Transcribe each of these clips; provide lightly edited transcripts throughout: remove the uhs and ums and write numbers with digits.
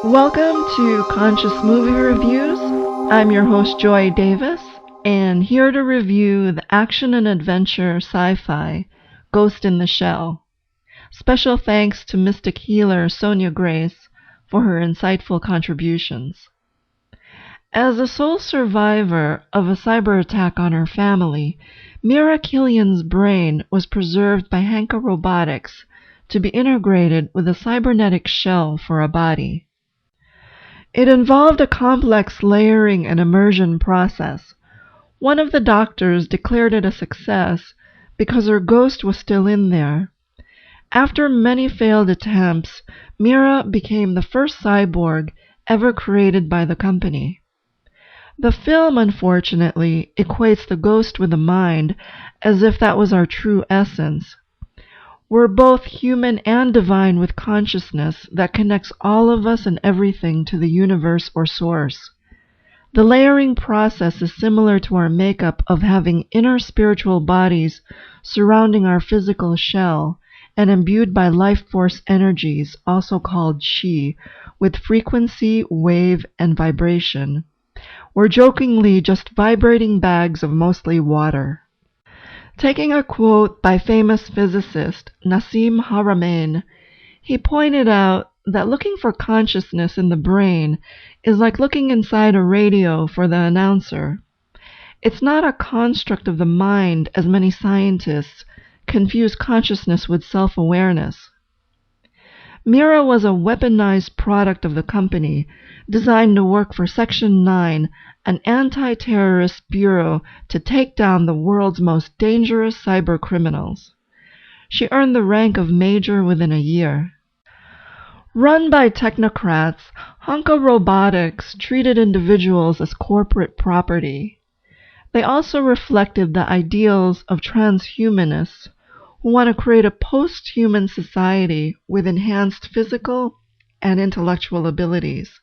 Welcome to Conscious Movie Reviews. I'm your host Joy Davis, and here to review the action and adventure sci-fi Ghost in the Shell. Special thanks to mystic healer Sonia Grace for her insightful contributions. As a sole survivor of a cyber attack on her family, Mira Killian's brain was preserved by Hanka Robotics to be integrated with a cybernetic shell for a body. It involved a complex layering and immersion process. One of the doctors declared it a success because her ghost was still in there. After many failed attempts, Mira became the first cyborg ever created by the company. The film, unfortunately, equates the ghost with the mind as if that was our true essence. We're both human and divine with consciousness that connects all of us and everything to the universe or source. The layering process is similar to our makeup of having inner spiritual bodies surrounding our physical shell and imbued by life force energies, also called chi, with frequency, wave, and vibration. We're jokingly just vibrating bags of mostly water. Taking a quote by famous physicist Nassim Haramein, he pointed out that looking for consciousness in the brain is like looking inside a radio for the announcer. It's not a construct of the mind, as many scientists confuse consciousness with self-awareness. Mira was a weaponized product of the company, designed to work for Section 9, an anti-terrorist bureau to take down the world's most dangerous cyber criminals. She earned the rank of major within a year. Run by technocrats, Hanka Robotics treated individuals as corporate property. They also reflected the ideals of transhumanists, who want to create a post-human society with enhanced physical and intellectual abilities.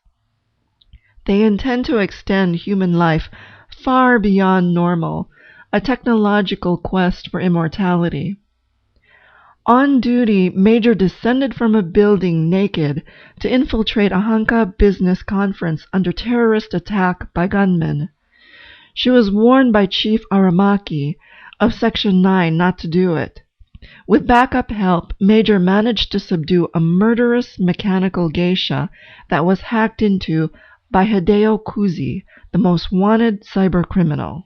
They intend to extend human life far beyond normal, a technological quest for immortality. On duty, Major descended from a building naked to infiltrate a Hanka business conference under terrorist attack by gunmen. She was warned by Chief Aramaki of Section 9 not to do it. With backup help, Major managed to subdue a murderous mechanical geisha that was hacked into by Hideo Kuze, the most wanted cybercriminal.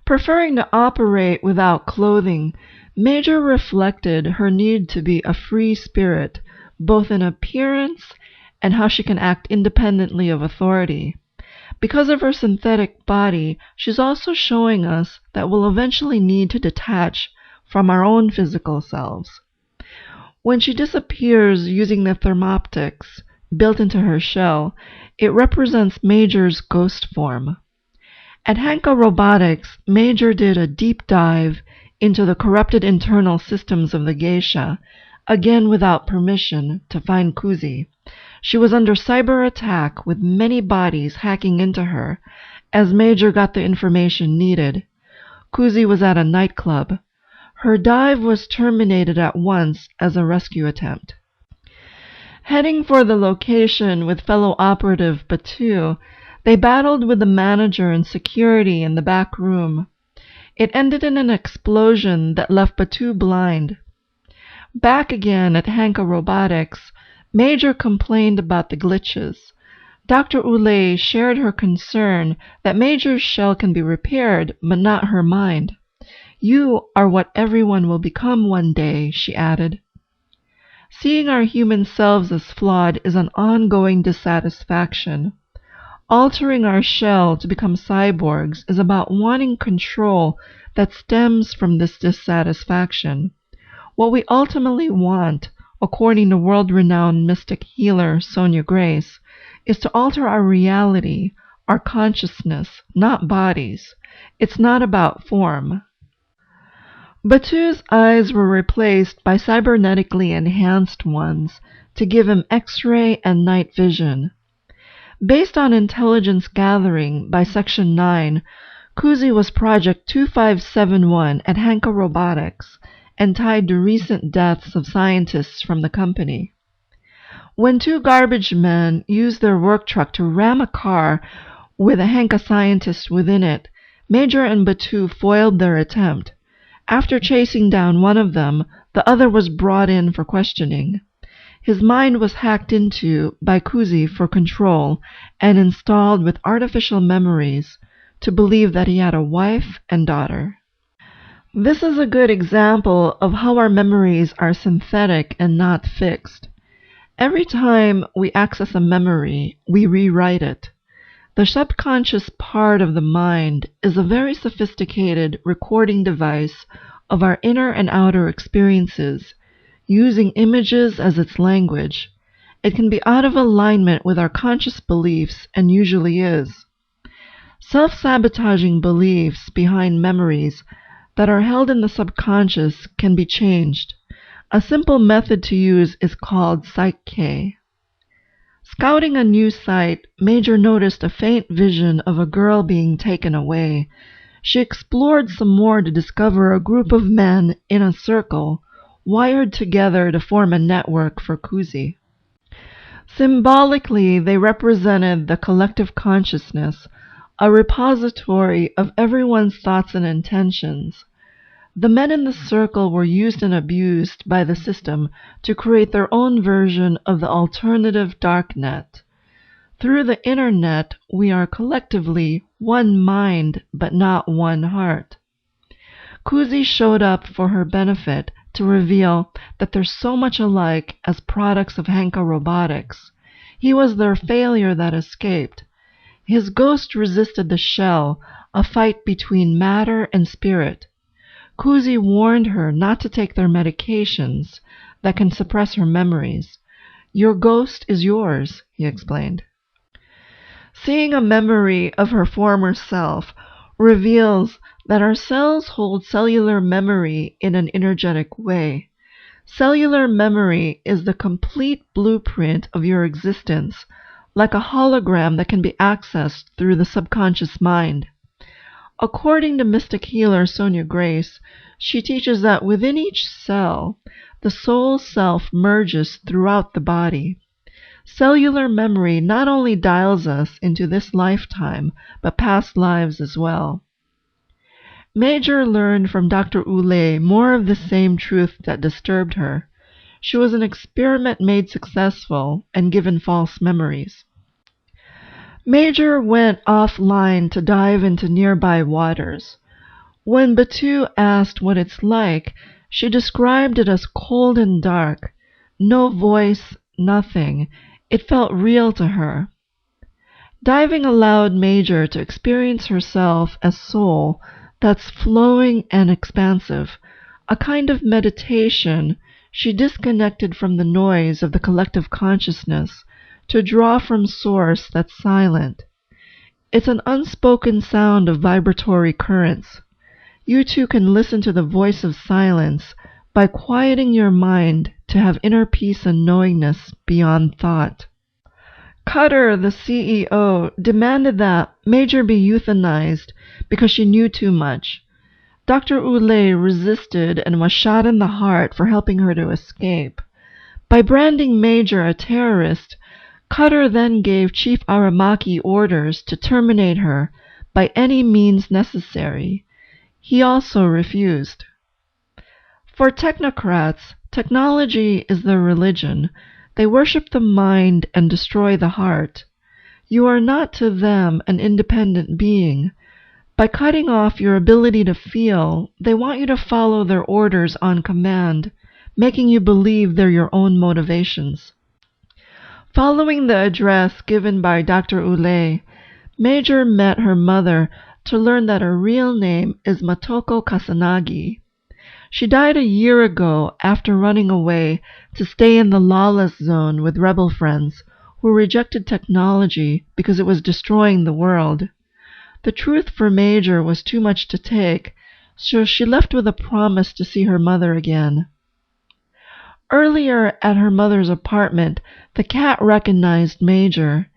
Preferring to operate without clothing, Major reflected her need to be a free spirit, both in appearance and how she can act independently of authority. Because of her synthetic body, she's also showing us that we'll eventually need to detach from our own physical selves. When she disappears using the thermoptics built into her shell, it represents Major's ghost form. At Hanka Robotics, Major did a deep dive into the corrupted internal systems of the geisha, again without permission, to find Kuze. She was under cyber attack with many bodies hacking into her, as Major got the information needed. Kuze was at a nightclub. Her dive was terminated at once as a rescue attempt. Heading for the location with fellow operative Batu, they battled with the manager and security in the back room. It ended in an explosion that left Batu blind. Back again at Hanka Robotics, Major complained about the glitches. Dr. Ulay shared her concern that Major's shell can be repaired, but not her mind. "You are what everyone will become one day," she added. Seeing our human selves as flawed is an ongoing dissatisfaction. Altering our shell to become cyborgs is about wanting control that stems from this dissatisfaction. What we ultimately want, according to world-renowned mystic healer Sonia Grace, is to alter our reality, our consciousness, not bodies. It's not about form. Batu's eyes were replaced by cybernetically enhanced ones to give him X-ray and night vision. Based on intelligence gathering by Section 9, Kuze was Project 2571 at Hanka Robotics and tied to recent deaths of scientists from the company. When two garbage men used their work truck to ram a car with a Hanka scientist within it, Major and Batu foiled their attempt. After chasing down one of them, the other was brought in for questioning. His mind was hacked into by Kuze for control and installed with artificial memories to believe that he had a wife and daughter. This is a good example of how our memories are synthetic and not fixed. Every time we access a memory, we rewrite it. The subconscious part of the mind is a very sophisticated recording device of our inner and outer experiences, using images as its language. It can be out of alignment with our conscious beliefs, and usually is. Self-sabotaging beliefs behind memories that are held in the subconscious can be changed. A simple method to use is called Psych-K. Scouting a new site, Major noticed a faint vision of a girl being taken away. She explored some more to discover a group of men in a circle, wired together to form a network for Kuze. Symbolically, they represented the collective consciousness, a repository of everyone's thoughts and intentions. The men in the circle were used and abused by the system to create their own version of the alternative darknet. Through the internet, we are collectively one mind, but not one heart. Kuze showed up for her benefit to reveal that they're so much alike as products of Hanka Robotics. He was their failure that escaped. His ghost resisted the shell, a fight between matter and spirit. Kuze warned her not to take their medications that can suppress her memories. Your ghost is yours, he explained. Seeing a memory of her former self reveals that our cells hold cellular memory in an energetic way. Cellular memory is the complete blueprint of your existence, like a hologram that can be accessed through the subconscious mind. According to mystic healer Sonia Grace, she teaches that within each cell, the soul self merges throughout the body. Cellular memory not only dials us into this lifetime, but past lives as well. Major learned from Dr. Ule more of the same truth that disturbed her. She was an experiment made successful and given false memories. Major went offline to dive into nearby waters. When Batu asked what it's like, she described it as cold and dark. No voice, nothing. It felt real to her. Diving allowed Major to experience herself as soul that's flowing and expansive. A kind of meditation, she disconnected from the noise of the collective consciousness to draw from source that's silent. It's an unspoken sound of vibratory currents. You too can listen to the voice of silence by quieting your mind to have inner peace and knowingness beyond thought. Cutter, the CEO, demanded that Major be euthanized because she knew too much. Dr. Ule resisted and was shot in the heart for helping her to escape. By branding Major a terrorist, Cutter then gave Chief Aramaki orders to terminate her by any means necessary. He also refused. For technocrats, technology is their religion. They worship the mind and destroy the heart. You are not to them an independent being. By cutting off your ability to feel, they want you to follow their orders on command, making you believe they're your own motivations. Following the address given by Dr. Ule, Major met her mother to learn that her real name is Matoko Kasanagi. She died a year ago after running away to stay in the lawless zone with rebel friends who rejected technology because it was destroying the world. The truth for Major was too much to take, so she left with a promise to see her mother again. Earlier at her mother's apartment, the cat recognized Major,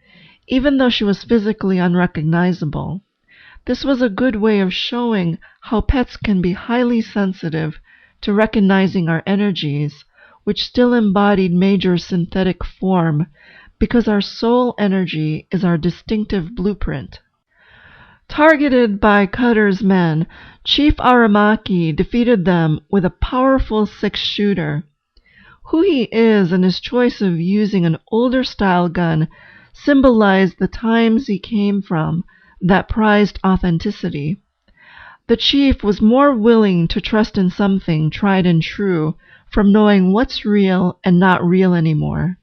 even though she was physically unrecognizable. This was a good way of showing how pets can be highly sensitive to recognizing our energies, which still embodied Major's synthetic form, because our soul energy is our distinctive blueprint. Targeted by Cutter's men, Chief Aramaki defeated them with a powerful six-shooter. Who he is and his choice of using an older-style gun symbolized the times he came from that prized authenticity. The chief was more willing to trust in something tried and true from knowing what's real and not real anymore.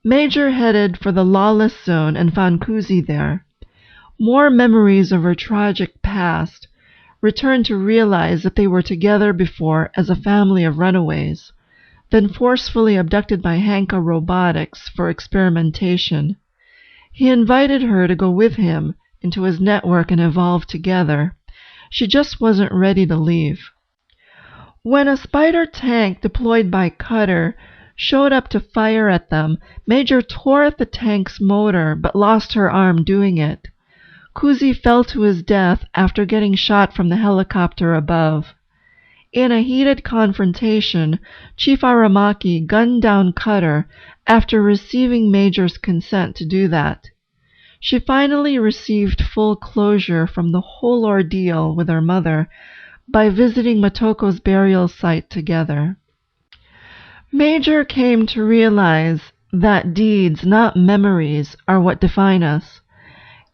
Major headed for the lawless zone and found Kuze there. More memories of her tragic past returned to realize that they were together before as a family of runaways, then forcefully abducted by Hanka Robotics for experimentation. He invited her to go with him into his network and evolve together. She just wasn't ready to leave. When a spider tank deployed by Cutter showed up to fire at them, Major tore at the tank's motor but lost her arm doing it. Kuze fell to his death after getting shot from the helicopter above. In a heated confrontation, Chief Aramaki gunned down Cutter after receiving Major's consent to do that. She finally received full closure from the whole ordeal with her mother by visiting Motoko's burial site together. Major came to realize that deeds, not memories, are what define us.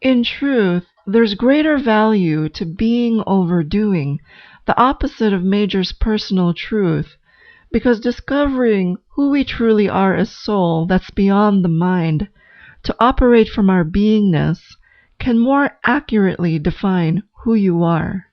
In truth, there's greater value to being over doing, the opposite of Major's personal truth, because discovering who we truly are as soul that's beyond the mind, to operate from our beingness, can more accurately define who you are.